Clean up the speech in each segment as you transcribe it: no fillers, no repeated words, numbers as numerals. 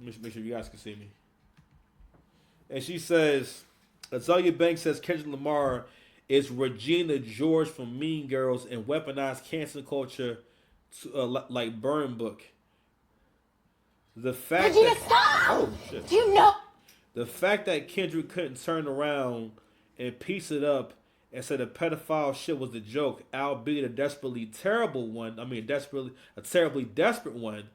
Make sure you guys can see me. And she says, Azalea Banks says Kendrick Lamar is Regina George from Mean Girls and weaponized cancel culture to, like Burn Book. The fact Regina, that stop! oh shit. Do you know? The fact that Kendrick couldn't turn around and piece it up and say the pedophile shit was a joke, albeit a desperately terrible one. I mean, a terribly desperate one.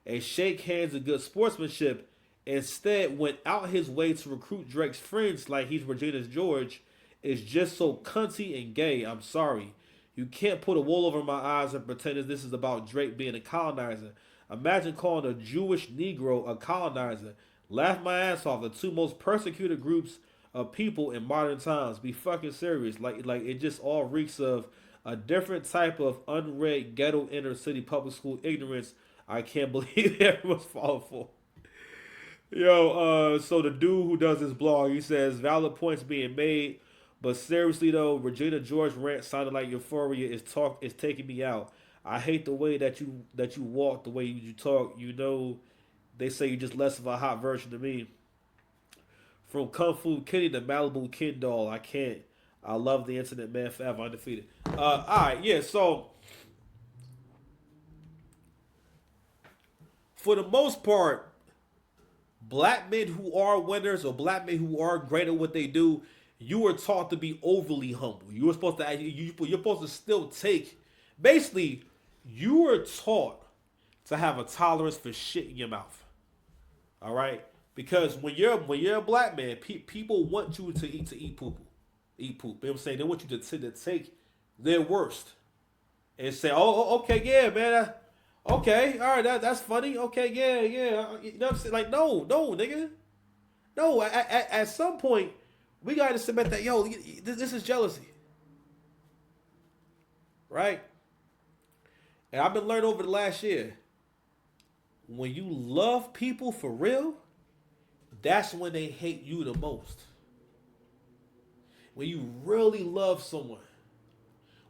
And shake hands of good sportsmanship. Instead, went out his way to recruit Drake's friends like he's Regina George. Is just so cunty and gay. I'm sorry. You can't put a wool over my eyes and pretend that this is about Drake being a colonizer. Imagine calling a Jewish Negro a colonizer. Laugh my ass off. The two most persecuted groups of people in modern times. Be fucking serious. Like it just all reeks of a different type of unread ghetto inner city public school ignorance. I can't believe everyone's falling for. Yo, so the dude who does this blog, he says valid points being made, but seriously though, Regina George rant sounded like Euphoria is taking me out. I hate the way that you walk, the way you talk. You know, they say you're just less of a hot version of me. From Kung Fu Kitty to Malibu Kid Doll, I can't. I love the internet, man. Forever undefeated. All right, yeah. So for the most part, black men who are winners or black men who are great at what they do, you were taught to be overly humble. You were supposed to you're supposed to still take. Basically, you were taught to have a tolerance for shit in your mouth. All right, because when you're a black man, people want you to eat poop. You know what I'm saying? They want you to take their worst and say, oh okay, yeah, man. Okay, all right, that's funny. Okay, yeah. You know what I'm saying? Like, no, nigga. No, at some point, we got to submit that, yo, this is jealousy. Right? And I've been learning over the last year, when you love people for real, that's when they hate you the most. When you really love someone.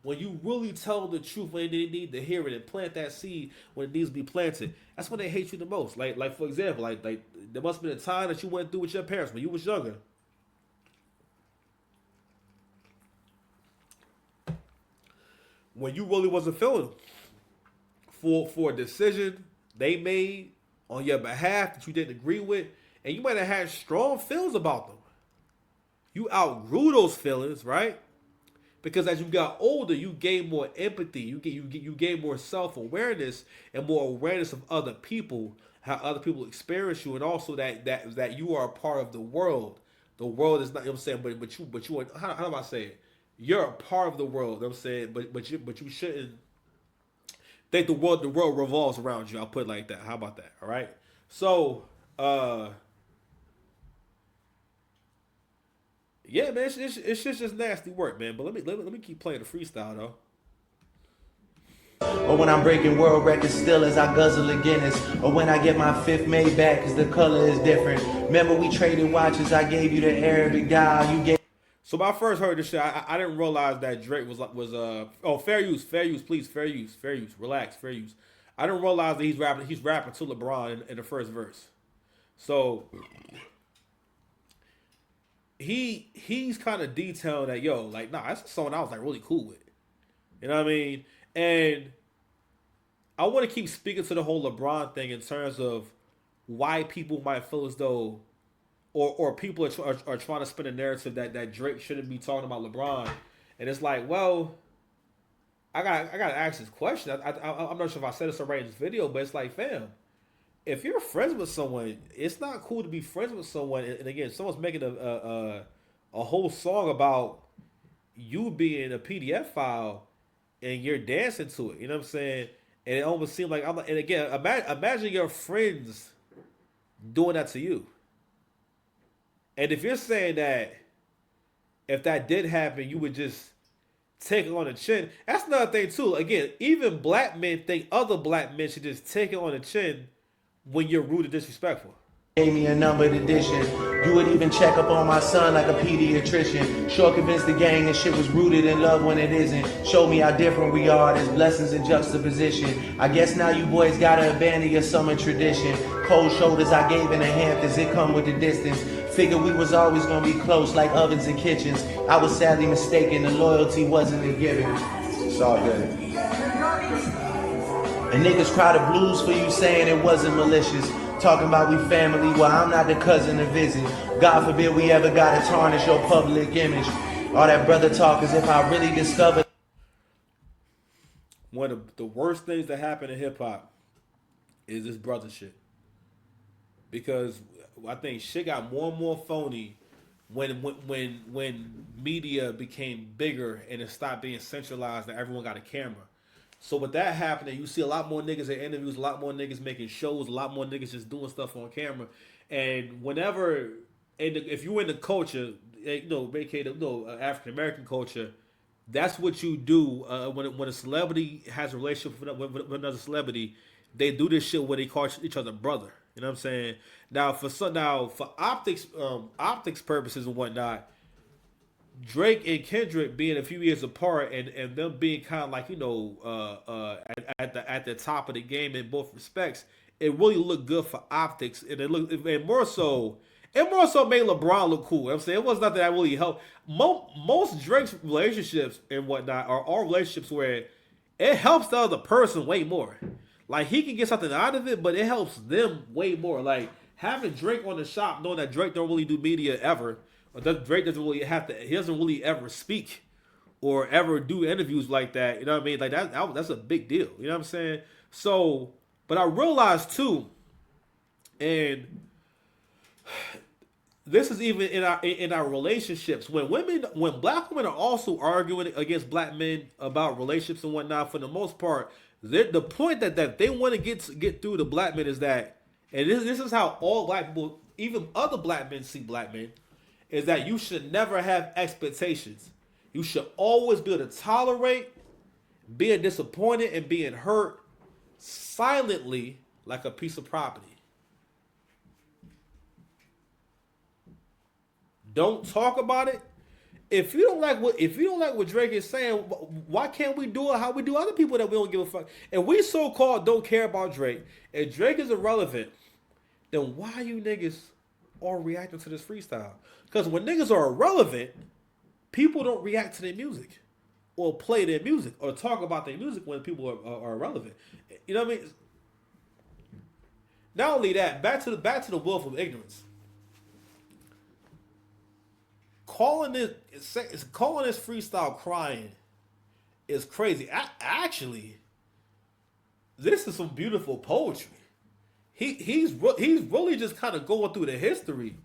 When you really tell them the truth when they need to hear it and plant that seed when it needs to be planted, that's when they hate you the most. Like for example, like there must have been a time that you went through with your parents when you was younger. When you really wasn't feeling them for a decision they made on your behalf that you didn't agree with, and you might have had strong feelings about them. You outgrew those feelings, right? Because as you got older, you gain more empathy. You gain more self-awareness and more awareness of other people, how other people experience you, and also that you are a part of the world. The world is not, you know what I'm saying, but you are, how do I say it? You're a part of the world, you know what I'm saying, but you shouldn't think the world revolves around you. I'll put it like that. How about that? All right. So yeah, man, it's just nasty work, man. But let me keep playing the freestyle though. Or when I'm breaking world records still as I guzzle a Guinness. Or when I get my fifth made back cause the color is different. Remember we traded watches, I gave you the Arabic dial, you gave. So when I first heard this shit, I didn't realize that Drake was fair use, please, fair use, relax, fair use. I didn't realize that he's rapping to LeBron in the first verse. So he's kind of detailing that, yo, like, nah, that's someone I was like really cool with. You know what I mean? And I want to keep speaking to the whole LeBron thing in terms of why people might feel as though, or people are trying to spin a narrative that Drake shouldn't be talking about LeBron. And it's like, well, I gotta ask this question. I'm not sure if I said this already in this video, but it's like, fam, if you're friends with someone, it's not cool to be friends with someone. And again, someone's making a whole song about you being a PDF file and you're dancing to it. You know what I'm saying? And it almost seemed like, and again, imagine your friends doing that to you. And if you're saying that if that did happen, you would just take it on the chin. That's another thing too. Again, even black men think other black men should just take it on the chin when you're rude and disrespectful. Gave me a numbered edition. You would even check up on my son like a pediatrician. Sure convinced the gang that shit was rooted in love when it isn't. Show me how different we are, there's blessings in juxtaposition. I guess now you boys gotta abandon your summer tradition. Cold shoulders I gave in the Hamptons, it come with the distance. Figured we was always gonna be close like ovens and kitchens. I was sadly mistaken, the loyalty wasn't a given. It's all good. And niggas cry the blues for you saying it wasn't malicious. Talking about we family, well I'm not the cousin to visit. God forbid we ever gotta tarnish your public image. All that brother talk as if I really discovered. One of the worst things that happen in hip hop is this brother shit. Because I think shit got more and more phony when media became bigger and it stopped being centralized and everyone got a camera. So with that happening, you see a lot more niggas in interviews, a lot more niggas making shows, a lot more niggas just doing stuff on camera. And whenever, if you're in the culture, African American culture, that's what you do when a celebrity has a relationship with another celebrity. They do this shit where they call each other brother. You know what I'm saying? Now for optics purposes and whatnot, Drake and Kendrick being a few years apart and them being kind of like at the top of the game in both respects, it really looked good for optics, and it more so made LeBron look cool. You know what I'm saying, it was nothing that really helped. Most Drake's relationships and whatnot are all relationships where it helps the other person way more. Like he can get something out of it, but it helps them way more. Like having Drake on the shop, knowing that Drake don't really do media ever. Drake doesn't really he doesn't really ever speak or ever do interviews like that. You know what I mean? Like that's a big deal. You know what I'm saying? So, but I realized too, and this is even in our relationships when black women are also arguing against black men about relationships and whatnot. For the most part, the point that they want to get through to black men is that, and this is how all black people, even other black men, see black men. Is that you should never have expectations. You should always be able to tolerate being disappointed and being hurt silently like a piece of property. Don't talk about it. If you don't like what Drake is saying, why can't we do it how we do other people that we don't give a fuck? And we so-called don't care about Drake. If Drake is irrelevant, then why are you niggas all reacting to this freestyle? Because when niggas are irrelevant, people don't react to their music or play their music or talk about their music when people are irrelevant. You know what I mean? Not only that, back to the willful of ignorance. Calling this freestyle crying is crazy. Actually, this is some beautiful poetry. He's really just kind of going through the history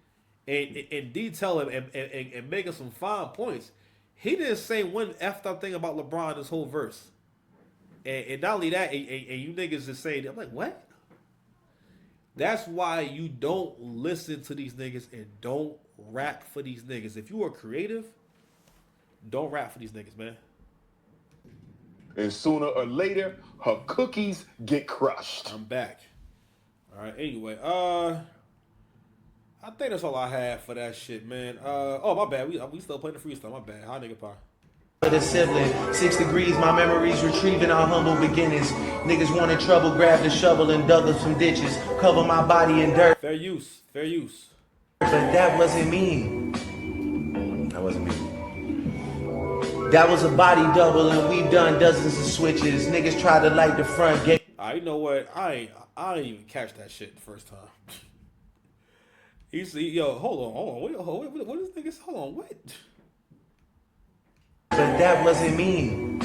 and detailing and making some fine points. He didn't say one effed up thing about LeBron this whole verse. And not only that, and you niggas just saying, I'm like, what? That's why you don't listen to these niggas and don't rap for these niggas. If you are creative, don't rap for these niggas, man. And sooner or later, her cookies get crushed. I'm back. All right. Anyway, I think that's all I have for that shit, man. Oh, my bad. We still playing the freestyle. My bad. Hot nigga pie. The sibling, 6 degrees, my memories retrieving our humble beginnings. Niggas wanted trouble, grabbed the shovel and dug up some ditches. Cover my body in dirt. Fair use. Fair use. But that wasn't me. That wasn't me. That was a body double and we done dozens of switches. Niggas tried to light the front gate. You know what? I didn't even catch that shit the first time. Hold on. Wait, what is niggas? Hold on, what? But that wasn't me.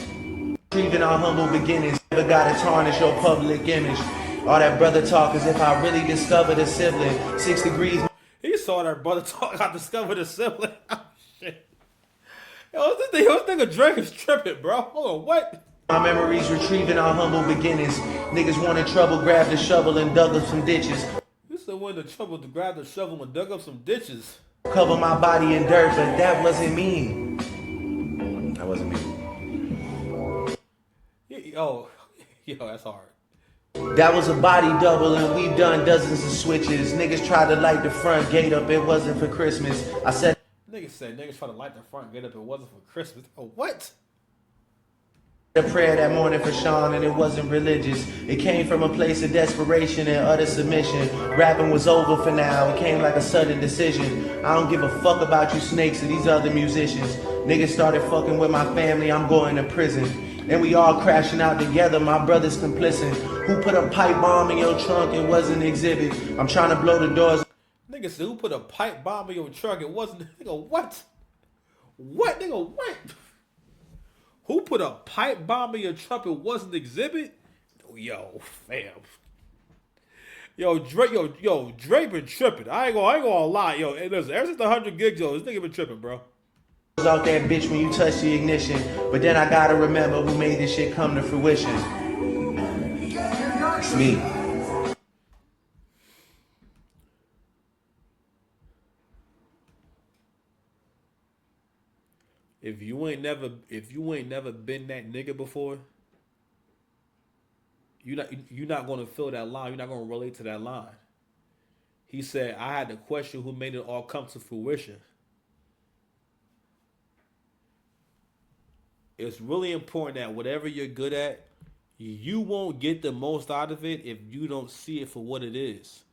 Retrieving our humble beginnings. Never gotta tarnish your public image. All that brother talk as if I really discovered a sibling. 6 degrees. He saw that brother talk. I discovered a sibling. Oh, shit. Yo, this nigga Drake is tripping, bro. Hold on, what? My memories retrieving our humble beginnings. Niggas wanted trouble, grabbed the shovel and dug up some ditches. You said wanted the trouble to grab the shovel and dug up some ditches. Cover my body in dirt, but that wasn't me. That wasn't me. Yo, that's hard. That was a body double and we done dozens of switches. Niggas tried to light the front gate up, it wasn't for Christmas. I said niggas tried to light the front gate up, it wasn't for Christmas. Oh, what? A prayer that morning for Sean, and it wasn't religious. It came from a place of desperation and utter submission. Rapping was over for now. It came like a sudden decision. I don't give a fuck about you snakes or these other musicians. Niggas started fucking with my family. I'm going to prison. And we all crashing out together. My brother's complicit. Who put a pipe bomb in your trunk? It wasn't exhibit. I'm trying to blow the doors. Nigga said, who put a pipe bomb in your truck? It wasn't. Nigga, what? What, nigga, what? Who put a pipe bomb in your truck? It wasn't exhibit? Yo, fam. Yo, Dre been tripping. I ain't gonna lie. Yo, hey, listen, ever since the 100 gigs, yo, this nigga been tripping, bro. Out that bitch when you touch the ignition. But then I gotta remember who made this shit come to fruition. It's me. If you ain't never been that nigga before, you're not gonna feel that line. You're not gonna relate to that line. He said, I had to question who made it all come to fruition. It's really important that whatever you're good at, you won't get the most out of it if you don't see it for what it is.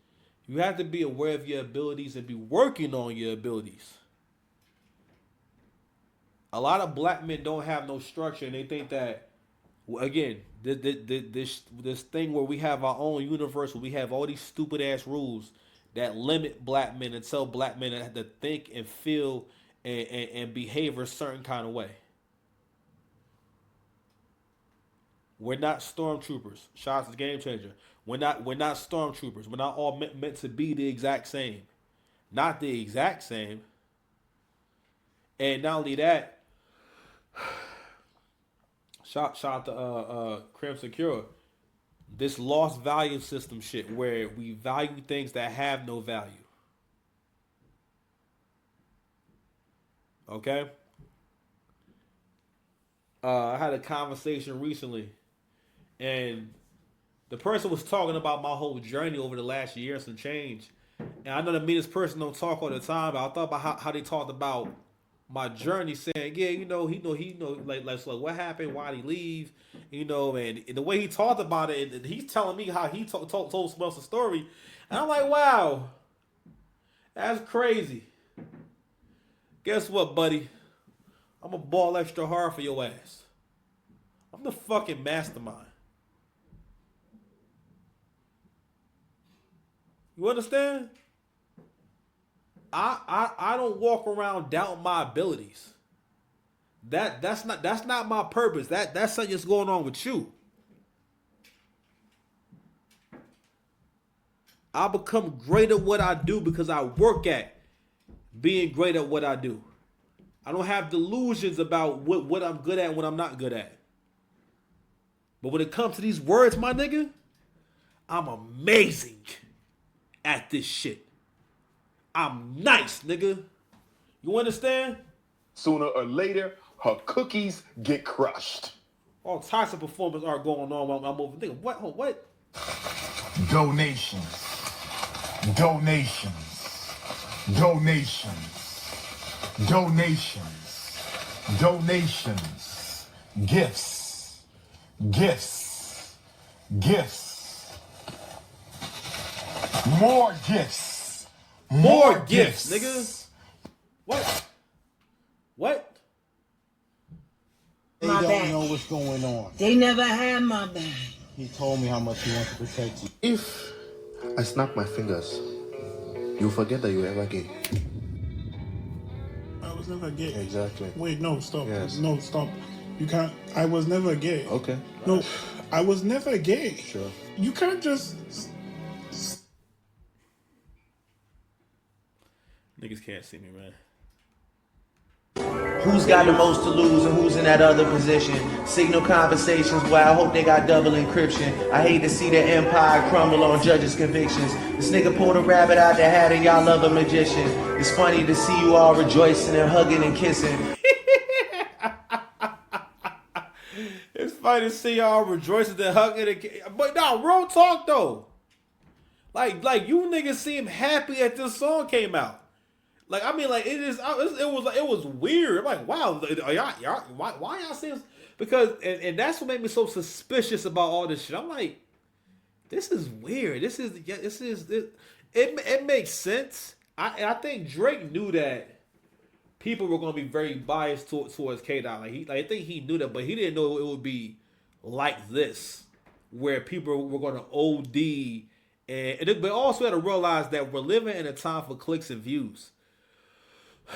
You have to be aware of your abilities and be working on your abilities. A lot of black men don't have no structure, and they think that, again, this thing where we have our own universe, where we have all these stupid ass rules that limit black men and tell black men to think and feel and behave a certain kind of way. We're not stormtroopers. Shots is game changer. We're not stormtroopers. We're not all meant to be the exact same. Not the exact same. And not only that, shout out to Crimson Cure. This lost value system shit where we value things that have no value. Okay? I had a conversation recently, and the person was talking about my whole journey over the last year and some change. And I know that me and this person don't talk all the time, but I thought about how they talked about my journey, saying, yeah, like what happened, why did he leave, and the way he talked about it, and he's telling me how he told someone else a story, and I'm like, wow, that's crazy. Guess what, buddy? I'm gonna ball extra hard for your ass. I'm the fucking mastermind. You understand? I don't walk around doubting my abilities. That's not my purpose. That's something that's going on with you. I become great at what I do because I work at being great at what I do. I don't have delusions about what I'm good at and what I'm not good at. But when it comes to these words, my nigga, I'm amazing at this shit. I'm nice, nigga. You understand? Sooner or later, her cookies get crushed. All types of performance art going on while I'm moving. Nigga, what? What? Donations. Donations. Donations. Donations. Donations. Gifts. Gifts. Gifts. More gifts. More gifts, nigga. What? What? They don't know what's going on. They never had my back. He told me how much he wants to protect you. If I snap my fingers, you'll forget that you were ever gay. I was never gay. Exactly. Wait, no, stop. Yes. No, stop. You can't. I was never gay. Okay. No, I was never gay. Sure. You can't just. Niggas can't see me, man. Who's got the most to lose and who's in that other position? Signal conversations where I hope they got double encryption. I hate to see the empire crumble on judges' convictions. This nigga pulled a rabbit out the hat and y'all love a magician. It's funny to see you all rejoicing and hugging and kissing. It's funny to see y'all rejoicing and hugging, but nah, real talk though. Like you niggas seem happy that this song came out. Like, I mean, like, it was weird. I'm like, wow, why y'all seem because and that's what made me so suspicious about all this shit. I'm like, this is weird. It makes sense. I think Drake knew that people were going to be very biased towards Kdot. I think he knew that, but he didn't know it would be like this, where people were going to OD, but also had to realize that we're living in a time for clicks and views.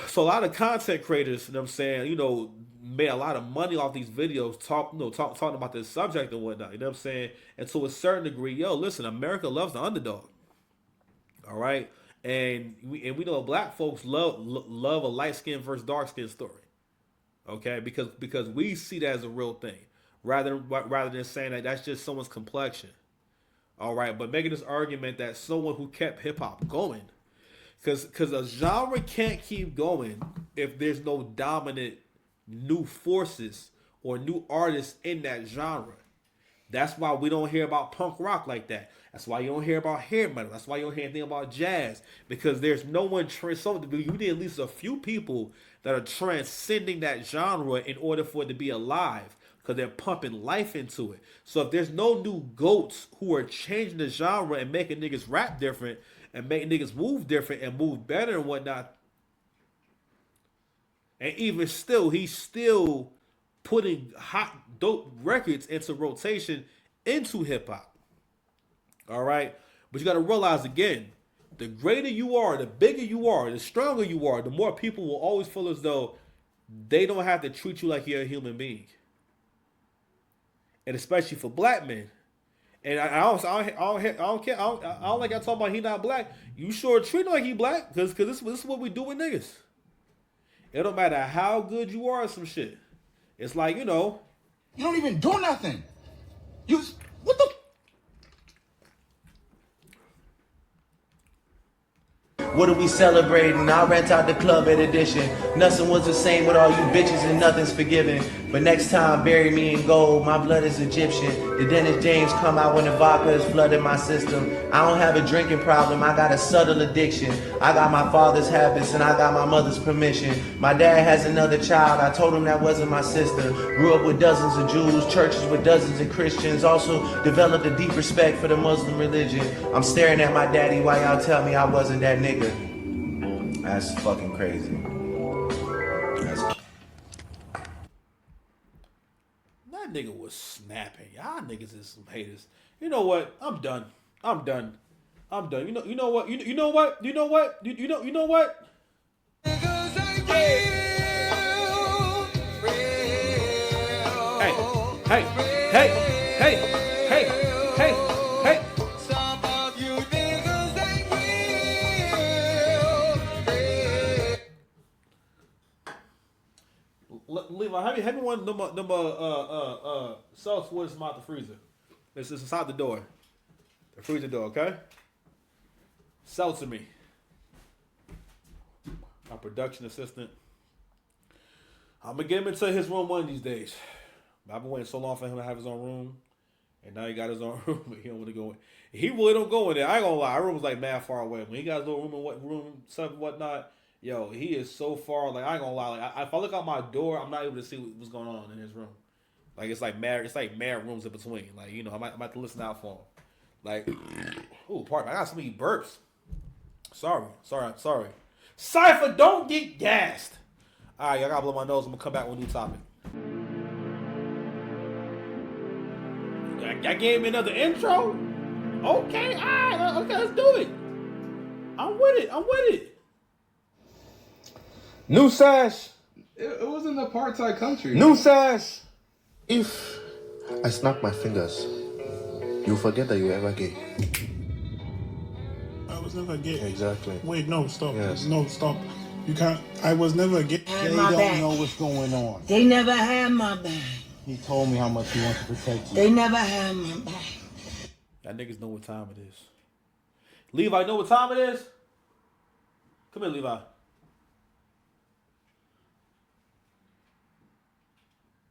So a lot of content creators, you know what I'm saying, made a lot of money off these videos, talking about this subject and whatnot, you know what I'm saying? And to a certain degree, listen, America loves the underdog. All right? And we know black folks love a light skin versus dark skin story. Okay? Because we see that as a real thing. Rather than saying that that's just someone's complexion. All right, but making this argument that someone who kept hip hop going, because a genre can't keep going if there's no dominant new forces or new artists in that genre. That's why we don't hear about punk rock like that. That's why you don't hear about hair metal. That's why you don't hear anything about jazz, because there's no one you need at least a few people that are transcending that genre in order for it to be alive, because they're pumping life into it. So if there's no new goats who are changing the genre and making niggas rap different and making niggas move different and move better and whatnot, and even still, he's still putting hot, dope records into rotation into hip hop. All right? But you got to realize again, the greater you are, the bigger you are, the stronger you are, the more people will always feel as though they don't have to treat you like you're a human being. And especially for black men. And I don't care. I don't like y'all talking about he not black. You sure treat him like he black, because this is what we do with niggas. It don't matter how good you are at some shit. It's like, You don't even do nothing. What the? What are we celebrating? I rent out the club at edition. Nothing was the same with all you bitches and nothing's forgiven. But next time, bury me in gold. My blood is Egyptian. The Dennis James come out when the vodka is flooding my system. I don't have a drinking problem. I got a subtle addiction. I got my father's habits and I got my mother's permission. My dad has another child. I told him that wasn't my sister. Grew up with dozens of Jews, churches with dozens of Christians. Also developed a deep respect for the Muslim religion. I'm staring at my daddy while y'all tell me I wasn't that nigga. That's fucking crazy. that nigga was snapping. Y'all niggas is some haters. You know what? I'm done. I'm done. You know what? You know what? You know what? You know what? Hey, hey, hey, hey, hey, hey, hey. Some of you niggas ain't real. Levi, have me one of them sauce wood from out the freezer. It's inside the door. The freezer door, okay? Sell to me. My production assistant. I'm gonna get him into his room one of these days. I've been waiting so long for him to have his own room, and now he got his own room. He don't want to go in. He really don't go in there. I ain't gonna lie. Our room was like mad far away. When he got his little room stuff and whatnot, yo, he is so far. Like I ain't gonna lie. Like if I look out my door, I'm not able to see what's going on in his room. Like it's like mad rooms in between. Like I might have to listen out for him. Like, ooh, pardon me. I got so many burps. Sorry. Cypher, don't get gassed. All right, I gotta blow my nose. I'm gonna come back with a new topic. I gave me another intro. Okay, all right, okay, let's do it. I'm with it. New sash. It wasn't an apartheid country. New sash. If I snap my fingers, you'll forget that you were ever gay. I was never gay. Exactly. Wait, no, stop. Yes. No, stop. You can't. I was never gay. They My don't back. know what's going on. They never had my back. He told me how much he wants to protect you. They never had my back. Y'all niggas know what time it is. Levi, know what time it is? Come here, Levi.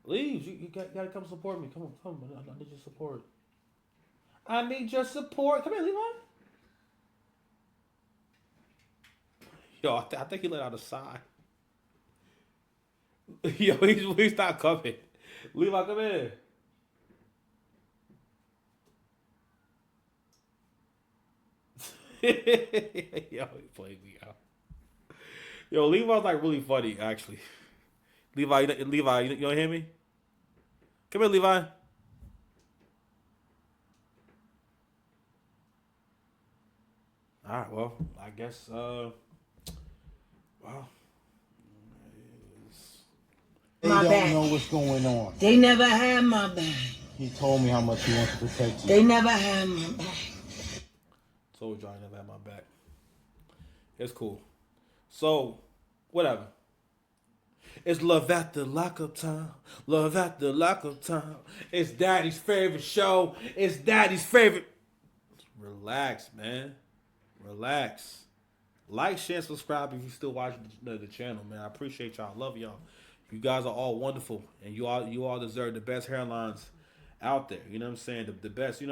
Leave. You gotta come support me. Come on. I need your support. I need your support. Come here, Levi. Yo, I think he let out a sigh. Yo, he's not coming. Levi, come in. Yo, he played me out. Yo, Levi's like really funny, actually. Levi, you don't hear me? Come here, Levi. All right, well, I guess, well, They My don't back. know what's going on. They never had my back. He told me how much he wants to protect you. They never had my back. told y'all I never had my back. It's cool. So, whatever. It's love at the lockup time. Love at the lockup time. It's daddy's favorite show. It's daddy's favorite. Relax, man. Relax. Like, share, and subscribe if you still watching the channel, man. I appreciate y'all. Love y'all. You guys are all wonderful, and you all deserve the best hairlines out there. You know what I'm saying? The best. You know.